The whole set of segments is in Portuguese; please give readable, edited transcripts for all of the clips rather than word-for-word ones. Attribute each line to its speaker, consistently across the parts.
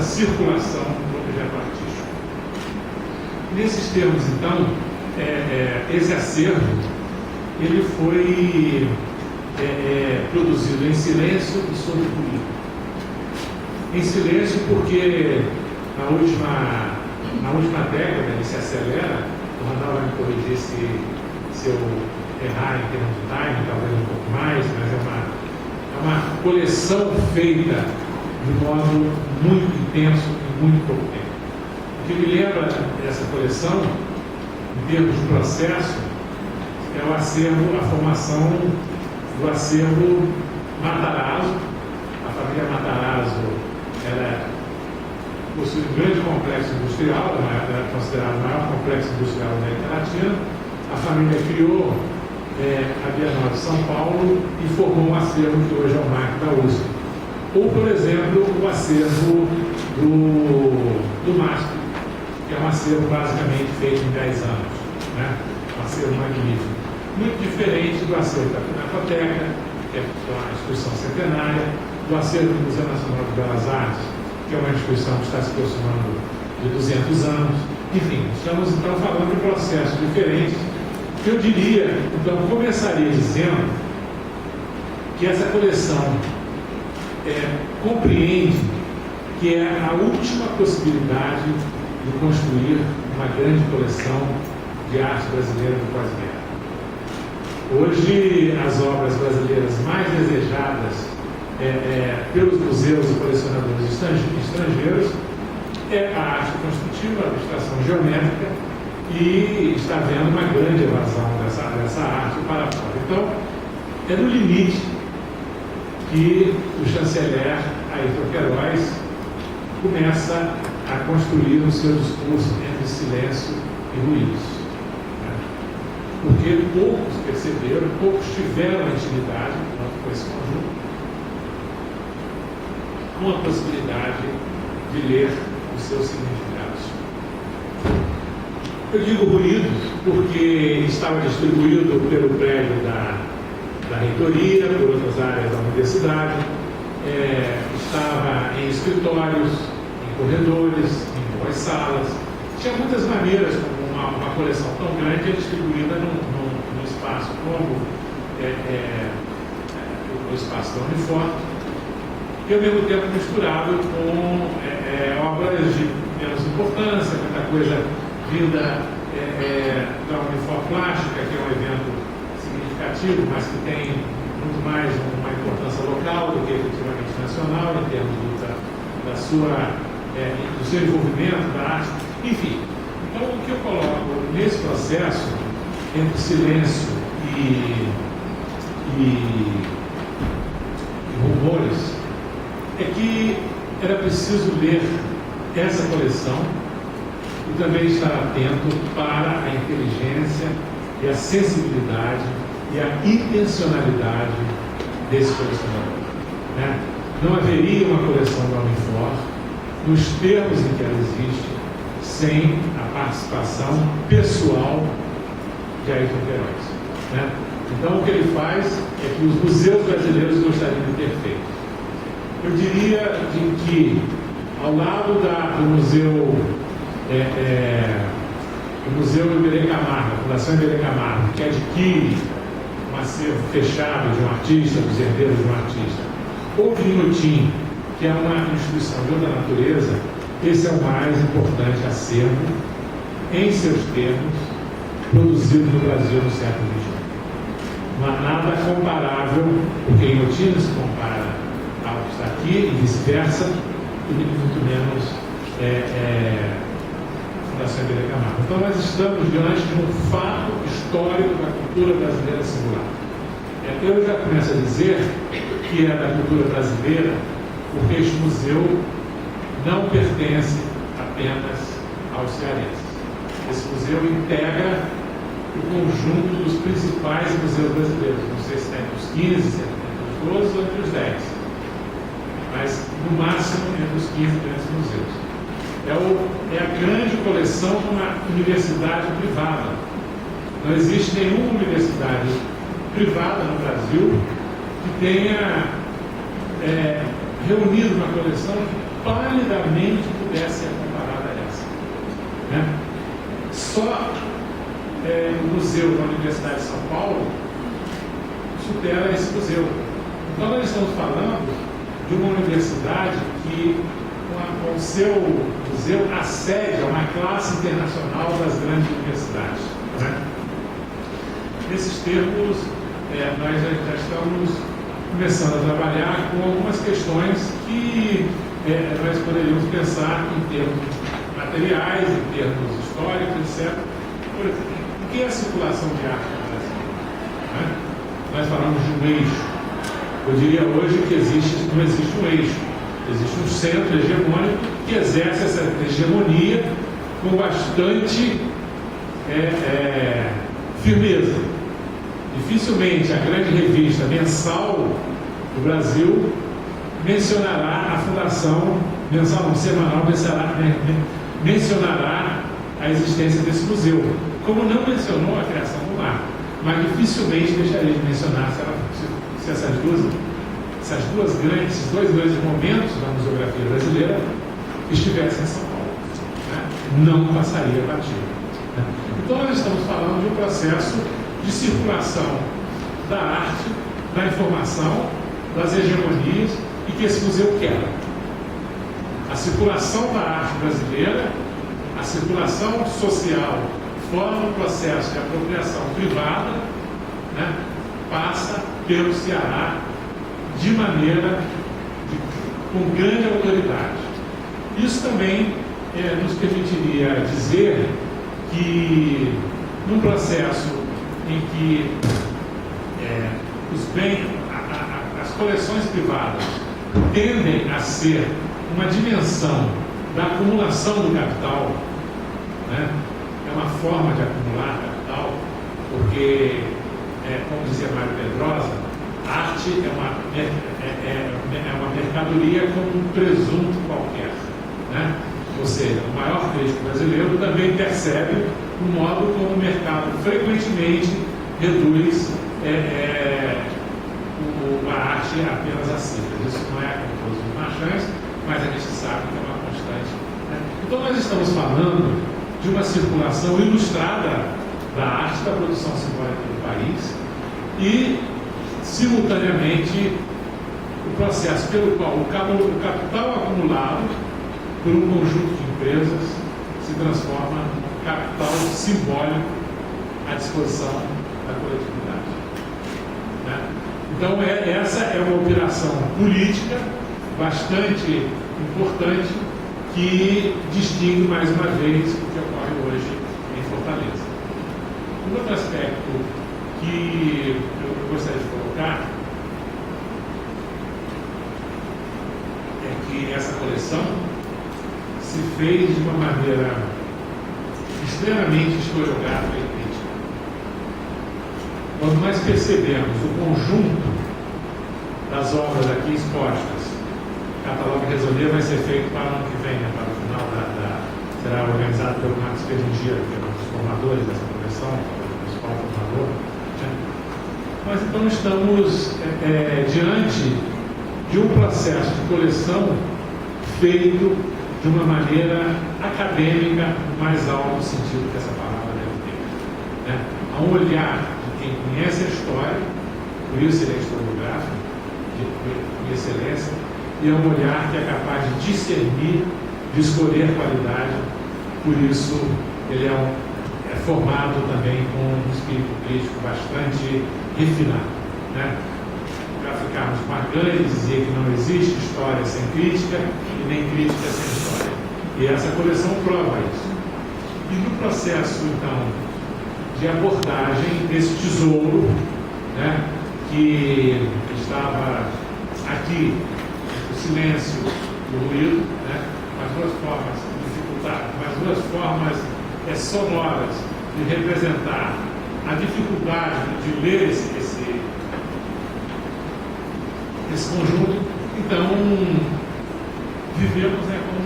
Speaker 1: circulação do objeto artístico. Nesses termos, então, esse acervo ele foi produzido em silêncio e sob ruído. Em silêncio porque na última década ele se acelera. O Randall vai me corrigir se eu errar em termos de time, talvez um pouco mais, mas é uma coleção feita de modo muito intenso em muito pouco tempo. O que me lembra dessa coleção, em termos de processo, é o acervo, a formação do acervo Matarazzo. A família Matarazzo possui um grande complexo industrial, era considerado o maior complexo industrial da América Latina. A família criou a Bienal de São Paulo e formou um acervo que hoje é o MAC da USP. Ou, por exemplo, o acervo do MASP, que é um acervo basicamente feito em 10 anos, né? Um acervo magnífico. Muito diferente do acervo da Pinacoteca, que é uma instituição centenária, do acervo do Museu Nacional de Belas Artes, que é uma instituição que está se aproximando de 200 anos. Enfim, estamos então falando de processos diferentes. Eu diria, então, começaria dizendo que essa coleção compreende que é a última possibilidade de construir uma grande coleção de arte brasileira do pós-guerra. Hoje, as obras brasileiras mais desejadas pelos museus e colecionadores estrangeiros é a arte construtiva, a abstração geométrica, e está havendo uma grande evasão dessa arte para fora. Então, é no limite que o chanceler Ayrton Queiroz começa a construir o seu discurso entre silêncio e ruídos. Porque poucos perceberam, poucos tiveram a intimidade com esse conjunto, com a possibilidade de ler os seus significados. Eu digo ruídos porque estava distribuído pelo prédio da reitoria, por outras áreas da universidade, estava em escritórios, em corredores, em boas salas. Tinha muitas maneiras, como uma coleção tão grande é distribuída num espaço como o espaço da Unifor, e ao mesmo tempo misturado com obras de menos importância, muita coisa vinda da Unifor Plástica, que é um evento significativo, mas que tem muito mais uma importância local do que efetivamente nacional, em termos do seu envolvimento da arte. Enfim, então o que eu coloco nesse processo, entre silêncio e rumores, é que era preciso ler essa coleção e também estar atento para a inteligência e a sensibilidade e a intencionalidade desse colecionador. Né? Não haveria uma coleção da Unifor, nos termos em que ela existe, sem a participação pessoal de Ayrton Queiroz. Né? Então, o que ele faz é que os museus brasileiros gostariam de ter feito. Eu diria que, ao lado do Museu Iberê Camargo, a Fundação Iberê Camargo, que adquire um acervo fechado de um artista, dos herdeiros de um artista, ou de Inhotim, que é uma instituição de outra natureza, esse é o mais importante acervo, em seus termos, produzido no Brasil no século XXI. Não há nada comparável, porque Inhotim não se compara ao que está aqui, e vice-versa, e muito menos Fundação Iberê Camargo. Então, nós estamos diante de um fato histórico da cultura brasileira singular. Eu já começo a dizer que é da cultura brasileira, porque este museu não pertence apenas aos cearenses. Esse museu integra o conjunto dos principais museus brasileiros. Não sei se está entre os 15, entre os 12 ou entre os 10. Mas, no máximo, entre os 15 grandes museus. É a grande coleção de uma universidade privada. Não existe nenhuma universidade privada no Brasil que tenha reunido uma coleção validamente pudesse ser comparada a essa. Né? Só o museu da Universidade de São Paulo supera esse museu. Então, nós estamos falando de uma universidade que, com o seu museu, acede a uma classe internacional das grandes universidades. Né? Nesses termos, nós já estamos começando a trabalhar com algumas questões que nós poderíamos pensar em termos materiais, em termos históricos, etc. Por exemplo, o que é a circulação de arte no Brasil? Né? Nós falamos de um eixo. Eu diria hoje que não existe um eixo. Existe um centro hegemônico que exerce essa hegemonia com bastante firmeza. Dificilmente a grande revista mensal do Brasil mencionará a fundação, mensal não, semanal, mencionará a existência desse museu, como não mencionou a criação do mar, mas dificilmente deixaria de mencionar se esses dois grandes momentos da museografia brasileira estivessem em São Paulo. Né? Não passaria batido. Né? Então nós estamos falando de um processo de circulação da arte, da informação, das hegemonias, e que esse museu quer. A circulação da arte brasileira, a circulação social fora do processo de apropriação privada, né, passa pelo Ceará de maneira com grande autoridade. Isso também nos permitiria dizer que num processo em que as coleções privadas tendem a ser uma dimensão da acumulação do capital, né? É uma forma de acumular capital, porque, como dizia Mário Pedrosa, a arte é uma mercadoria como um presunto qualquer. Né? Ou seja, o maior crítico brasileiro também percebe o modo como o mercado frequentemente reduz a arte apenas a cifras. Isso não é como todos os marchantes, mas a gente sabe que é uma constante. Né? Então nós estamos falando de uma circulação ilustrada da arte, da produção simbólica do país e, simultaneamente, o processo pelo qual o capital acumulado por um conjunto de empresas se transforma num capital simbólico à disposição da coletividade. Né? Então, essa é uma operação política bastante importante que distingue mais uma vez o que ocorre hoje em Fortaleza. Um outro aspecto que eu gostaria de colocar é que essa coleção se fez de uma maneira extremamente historiográfica e crítica. Quando nós percebemos o conjunto das obras aqui expostas, o catálogo Resolier vai ser feito para o ano que vem, né, para o final será organizado pelo Marcos Ferringiero, que é um dos formadores dessa coleção, o principal formador. Né? Mas então estamos diante de um processo de coleção feito de uma maneira acadêmica, no mais alto sentido que essa palavra deve ter. Né? Há um olhar de quem conhece a história, por isso ele é historiográfico, de excelência, e é um olhar que é capaz de discernir, de escolher qualidade, por isso ele é formado também com um espírito crítico bastante refinado. Né? Para ficarmos com a grande dizer que não existe história sem crítica e nem crítica sem história. E essa coleção prova isso. E no processo, então, de abordagem desse tesouro, né, que estava aqui, o silêncio, o ruído, né, as duas formas dificultadas, as duas formas sonoras de representar a dificuldade de ler esse conjunto. Então, vivemos, né, como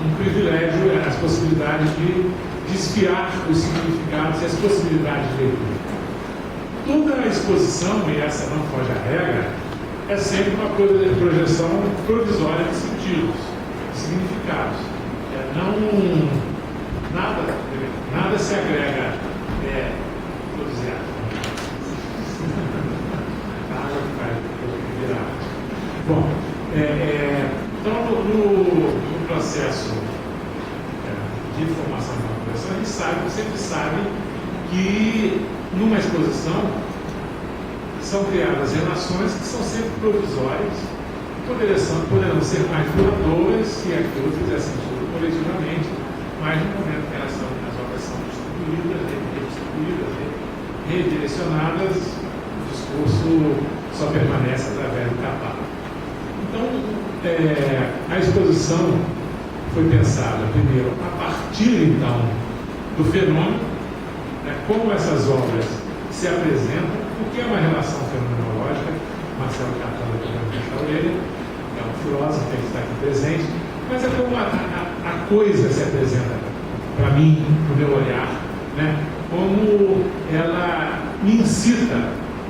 Speaker 1: um privilégio as possibilidades de espiar os significados e as possibilidades de leitura. Toda a exposição, e essa não foge à regra, é sempre uma projeção provisória de sentidos. significados. Nada se agrega, vou dizer, a água que vai virar. Bom, então no processo de formação de uma coleção, a gente sempre sabe que numa exposição são criadas relações que são sempre provisórias, poderão ser mais duradouras se aquilo fizer sentido coletivamente, mas no momento que as obras são redistribuídas, redirecionadas, o discurso só permanece através do catálogo. Então, a exposição foi pensada, primeiro, a partir, então, do fenômeno, como essas obras se apresentam, o que é uma relação fenomenológica. Marcelo Catano, que está orelha, é um filósofo que está aqui presente, mas é como a coisa se apresenta para mim, para o meu olhar, como ela me incita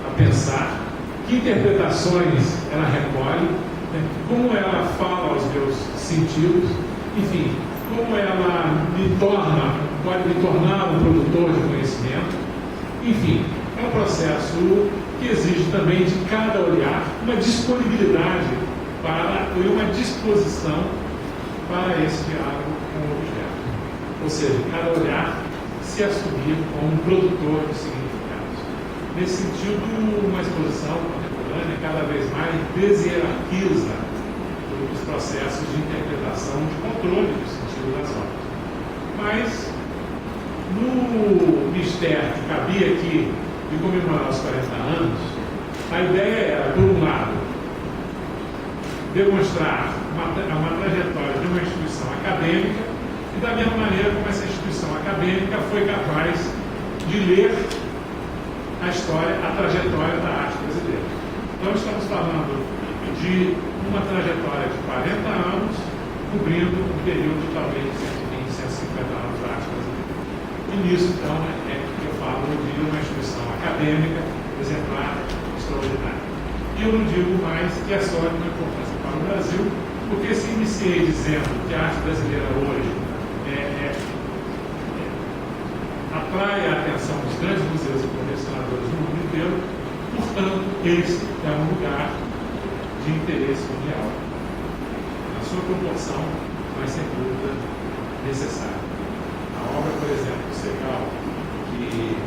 Speaker 1: a pensar, que interpretações ela recolhe, como ela fala aos meus sentidos, enfim, como ela pode me tornar um produtor de conhecimento, enfim, é um processo que exige também de cada olhar uma disponibilidade e uma disposição para esse diálogo com o objeto. Ou seja, cada olhar se assumir como um produtor de significados. Nesse sentido, uma exposição contemporânea cada vez mais deshierarquiza os processos de interpretação, de controle do sentido das obras. Mas, no mistério que cabia aqui de comemorar os 40 anos, a ideia era, por um lado, demonstrar uma trajetória de uma instituição acadêmica e da mesma maneira como essa instituição acadêmica foi capaz de ler a história, a trajetória da arte brasileira. Então, estamos falando de uma trajetória de 40 anos, cobrindo um período de talvez 120, 150 anos da arte brasileira. E nisso, então, é que eu falo de uma instituição acadêmica, exemplar, extraordinária. E eu não digo mais que é só de uma importância para o Brasil, porque se iniciei dizendo que a arte brasileira hoje atrai a atenção dos grandes museus e colecionadores do mundo inteiro, portanto, esse é um lugar de interesse mundial, na sua proporção, mas sem dúvida necessária. A obra, por exemplo, do Segal, que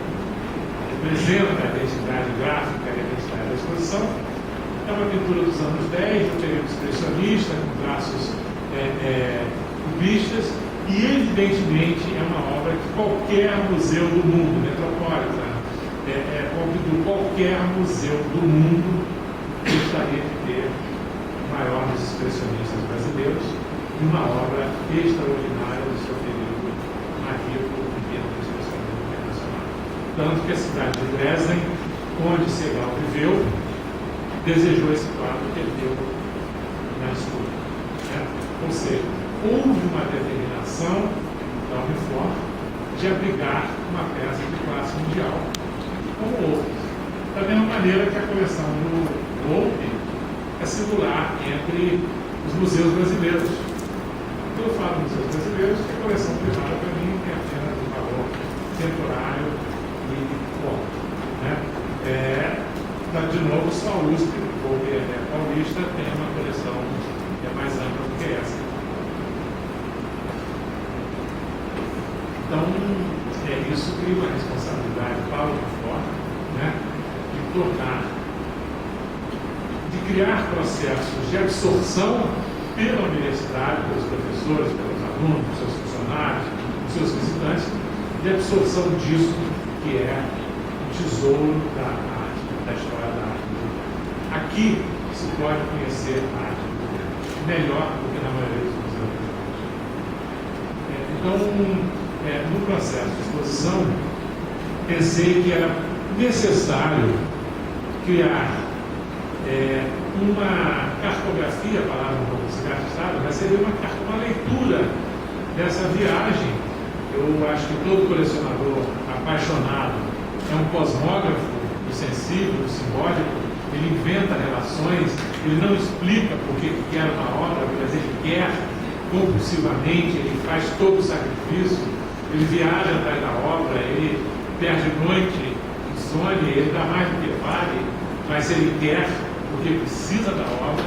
Speaker 1: representa a identidade gráfica e a identidade da exposição, é uma pintura dos anos 10, do período expressionista, com traços cubistas, e evidentemente é uma obra que qualquer museu do mundo, metropolitano, qualquer museu do mundo gostaria de ter o maior dos expressionistas brasileiros e uma obra extraordinária do seu período rico em termos de expressionismo internacional. Tanto que a cidade de Dresden, onde Segal viveu, desejou esse quadro que ele deu na escuta. Ou seja, houve uma determinação da Unifor de abrigar uma peça de classe mundial como outras. Da mesma maneira que a coleção do Volpe é singular entre os museus brasileiros. Quando eu falo museus brasileiros, que a coleção privada para mim tem apenas um valor temporário e ponto. De novo, só a USP, o Volpe paulista, tem uma coleção que é mais ampla do que essa. Então, isso cria uma responsabilidade para o Unifor, de criar processos de absorção pela universidade, pelos professores, pelos alunos, pelos seus funcionários, pelos seus visitantes, de absorção disso que é o tesouro da arte, da história da arte. Aqui se pode conhecer a arte melhor do que na maioria dos museus. Então, no processo de exposição, pensei que era necessário criar uma cartografia, a palavra um pouco desgastada, mas seria uma leitura dessa viagem. Eu acho que todo colecionador apaixonado é um cosmógrafo do sensível, do simbólico. Ele inventa relações, ele não explica por que quer uma obra, mas ele quer compulsivamente, ele faz todo o sacrifício, ele viaja atrás da obra, ele perde noite, insônia, ele dá mais do que vale, mas ele quer, porque precisa da obra,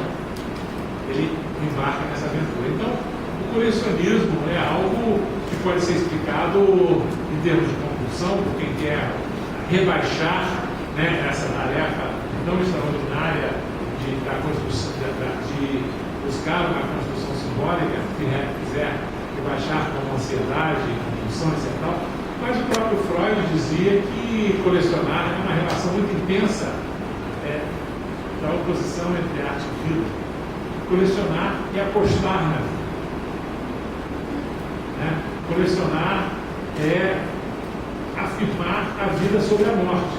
Speaker 1: ele embarca nessa aventura. Então, o colecionismo é algo que pode ser explicado em termos de compulsão, por quem quer rebaixar, né, essa tarefa tão extraordinária de buscar uma construção simbólica, que quiser rebaixar como ansiedade, compulsão, etc. Mas o próprio Freud dizia que colecionar é uma relação muito intensa da oposição entre arte e vida. Colecionar é apostar na vida. Né? Colecionar é afirmar a vida sobre a morte.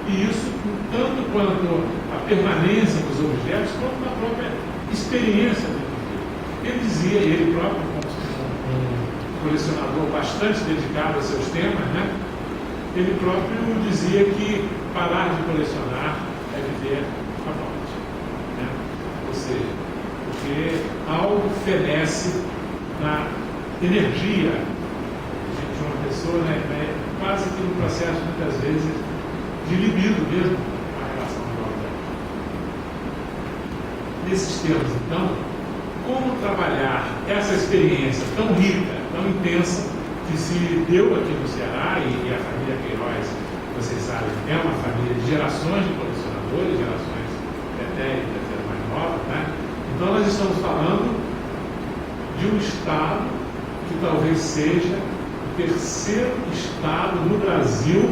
Speaker 1: E isso, tanto quanto a permanência dos objetos, quanto na própria experiência do indivíduo. Ele dizia, ele próprio, um colecionador bastante dedicado a seus temas, né? Ele próprio dizia que parar de colecionar é viver a morte. Né? Ou seja, porque algo fenece na energia de uma pessoa, né? Quase que no processo, muitas vezes, de libido mesmo, a relação de obra. Nesses termos, então, como trabalhar essa experiência tão rica, tão intensa, que se deu aqui no Ceará, e a família Queiroz, vocês sabem, é uma família de gerações de colecionadores, gerações pretéritas, mais novas, né? Então nós estamos falando de um estado que talvez seja o terceiro estado no Brasil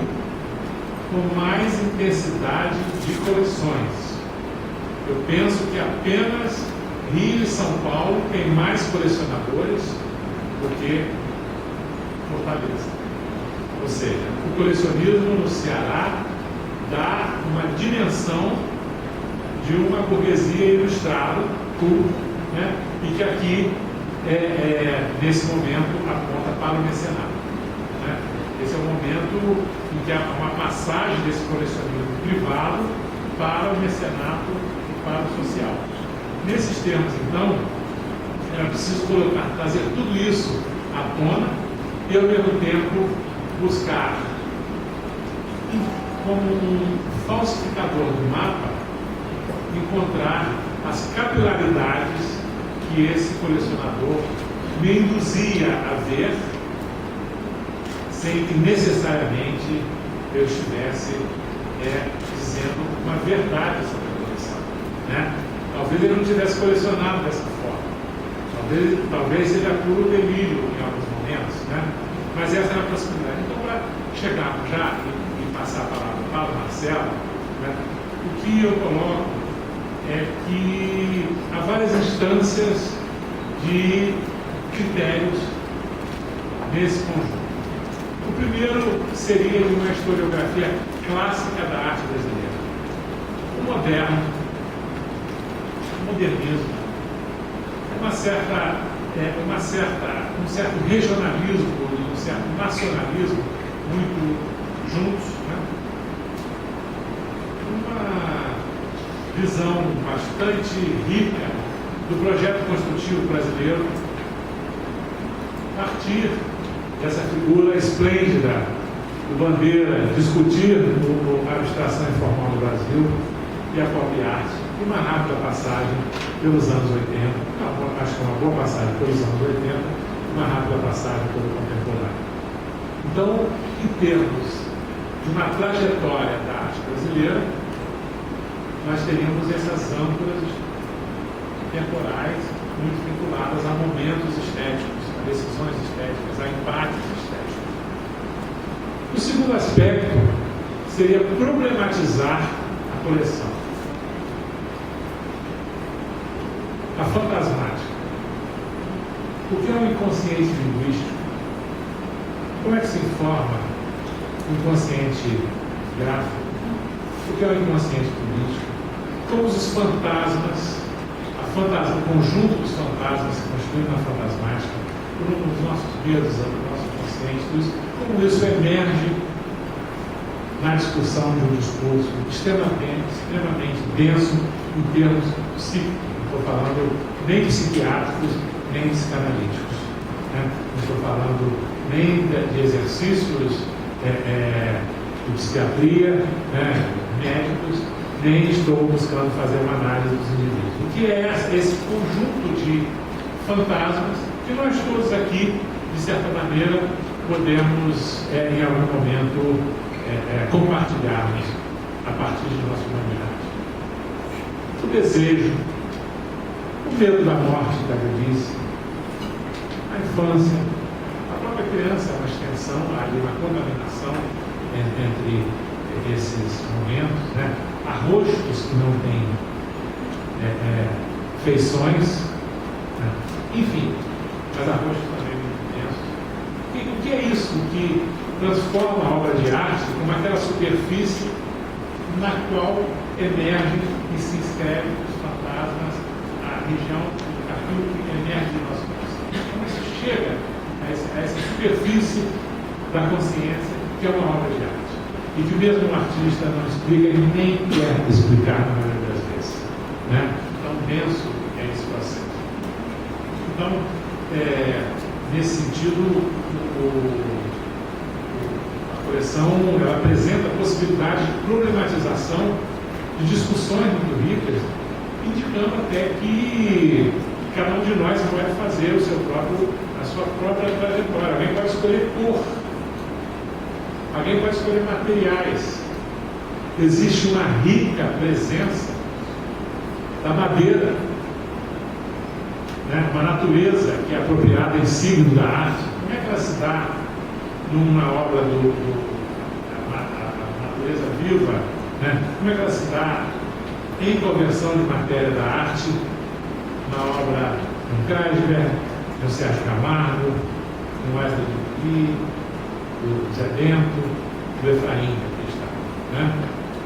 Speaker 1: com mais intensidade de coleções. Eu penso que apenas Rio e São Paulo têm mais colecionadores do que Fortaleza. Ou seja, o colecionismo no Ceará dá uma dimensão de uma burguesia ilustrada, né? E que aqui, nesse momento, aponta para o mecenato. Né? Esse é o momento em que há uma passagem desse colecionismo privado para o mecenato e para o social. Nesses termos, então, era preciso trazer tudo isso à tona e, ao mesmo tempo, buscar, como um falsificador do mapa, encontrar as capilaridades que esse colecionador me induzia a ver, sem que necessariamente eu estivesse dizendo uma verdade sobre a coleção. Né? Talvez ele não tivesse colecionado dessa forma. Talvez seja puro delírio em alguns momentos, né? Mas essa era a possibilidade. Então, para chegarmos já e passar a palavra para o Marcelo, né, o que eu coloco é que há várias instâncias de critérios nesse conjunto. O primeiro seria de uma historiografia clássica da arte brasileira. O moderno, o modernismo, um certo regionalismo e um certo nacionalismo muito juntos, né? Uma visão bastante rica do projeto construtivo brasileiro, a partir dessa figura esplêndida do Bandeira, discutir a abstração informal do Brasil e a pop art, e uma rápida passagem pelos anos 80, acho que é uma boa passagem pelos anos 80, uma rápida passagem pelo contemporâneo. Então, em termos de uma trajetória da arte brasileira, nós teríamos essas âncoras temporais muito vinculadas a momentos estéticos, a decisões estéticas, a empates estéticos. O segundo aspecto seria problematizar a coleção. A fantasmática. O que é um inconsciente linguístico? Como é que se informa o inconsciente gráfico? O que é o inconsciente político? Como os fantasmas, o conjunto dos fantasmas se constitui na fantasmática, os nossos medos, o nosso inconsciente, como isso emerge na discussão de um discurso extremamente denso em termos psíquicos. Estou falando nem psiquiátricos, nem psicanalíticos. Né? Não estou falando nem de exercícios de psiquiatria, né, médicos, nem estou buscando fazer uma análise dos indivíduos. O que é esse conjunto de fantasmas que nós todos aqui, de certa maneira, podemos, em algum momento, compartilharmos a partir de nossa humanidade. O desejo, o medo da morte, da velhice, a infância, a própria criança é uma extensão, há ali uma contaminação entre esses momentos, né? Há rostos que não têm feições, né? Enfim, mas há rostos também muito intensos. O que é isso que transforma a obra de arte como aquela superfície na qual emerge e se inscreve os fantasmas, a região, aquilo que emerge do nosso coração? Como isso chega a essa superfície da consciência, que é uma obra de arte? E que mesmo um artista não explica e nem quer explicar na maioria das vezes. Né? Tão denso é esse processo. Então, nesse sentido, a coleção ela apresenta a possibilidade de problematização de discussões muito ricas, indicando até que cada um de nós pode fazer a sua própria trajetória. Alguém pode escolher cor. Alguém pode escolher materiais. Existe uma rica presença da madeira, né? Uma natureza que é apropriada em signo da arte. Como é que ela se dá numa obra a natureza viva? Né? Como é que ela se dá em conversão de matéria da arte na obra do Kreisberg, do Sérgio Camargo, do Wesley Dupuy, do Zé Bento, do Efraim, aqui está. Né?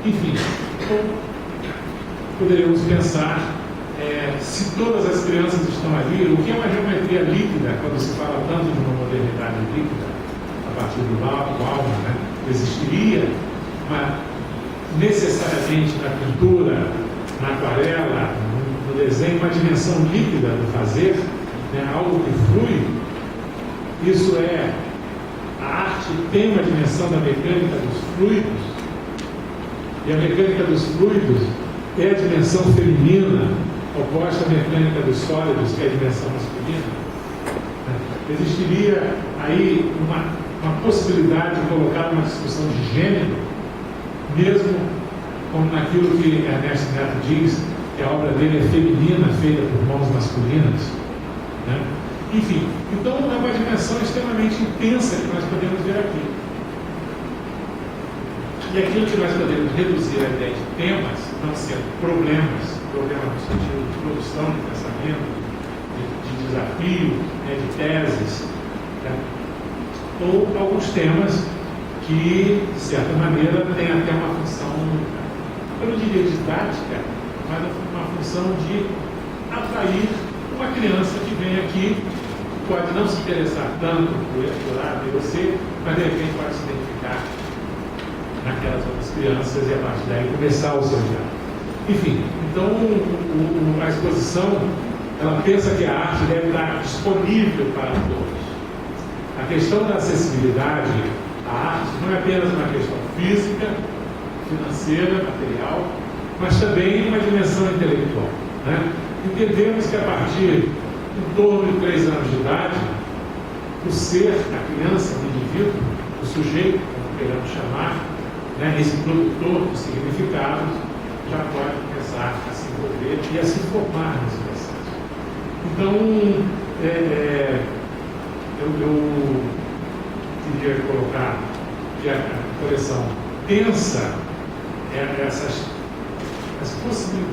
Speaker 1: Enfim, poderíamos pensar se todas as crianças estão ali, o que é uma geometria líquida, quando se fala tanto de uma modernidade líquida, a partir do Bauman, né? Existiria necessariamente na pintura, na aquarela, no desenho, uma dimensão líquida do fazer, né? Algo que flui. Isso a arte tem uma dimensão da mecânica dos fluidos, e a mecânica dos fluidos é a dimensão feminina, oposta à mecânica dos sólidos, que é a dimensão masculina. Existiria aí uma possibilidade de colocar uma discussão de gênero, mesmo como naquilo que Ernesto Neto diz, que a obra dele é feminina, feita por mãos masculinas. Né? Enfim, então é uma dimensão extremamente intensa que nós podemos ver aqui. E aquilo que nós podemos reduzir a ideia de temas, não sendo problemas no sentido de produção de pensamento, de desafio, né, de teses, né? Ou alguns temas que, de certa maneira, têm até uma função, eu não diria didática, mas uma função de atrair uma criança que vem aqui, pode não se interessar tanto por A, B ou C, mas de repente pode se identificar naquelas outras crianças e a partir daí começar o seu diálogo. Enfim, então a exposição, ela pensa que a arte deve estar disponível para todos. A questão da acessibilidade à arte não é apenas uma questão física, financeira, material, mas também uma dimensão intelectual. Né? Entendemos que a partir em torno de 3 anos de idade, o ser, a criança, o indivíduo, o sujeito, como queremos chamar, né, esse produtor de significados, já pode começar a se envolver e a se formar nesse processo. Então, eu queria colocar que a coleção pensa as possibilidades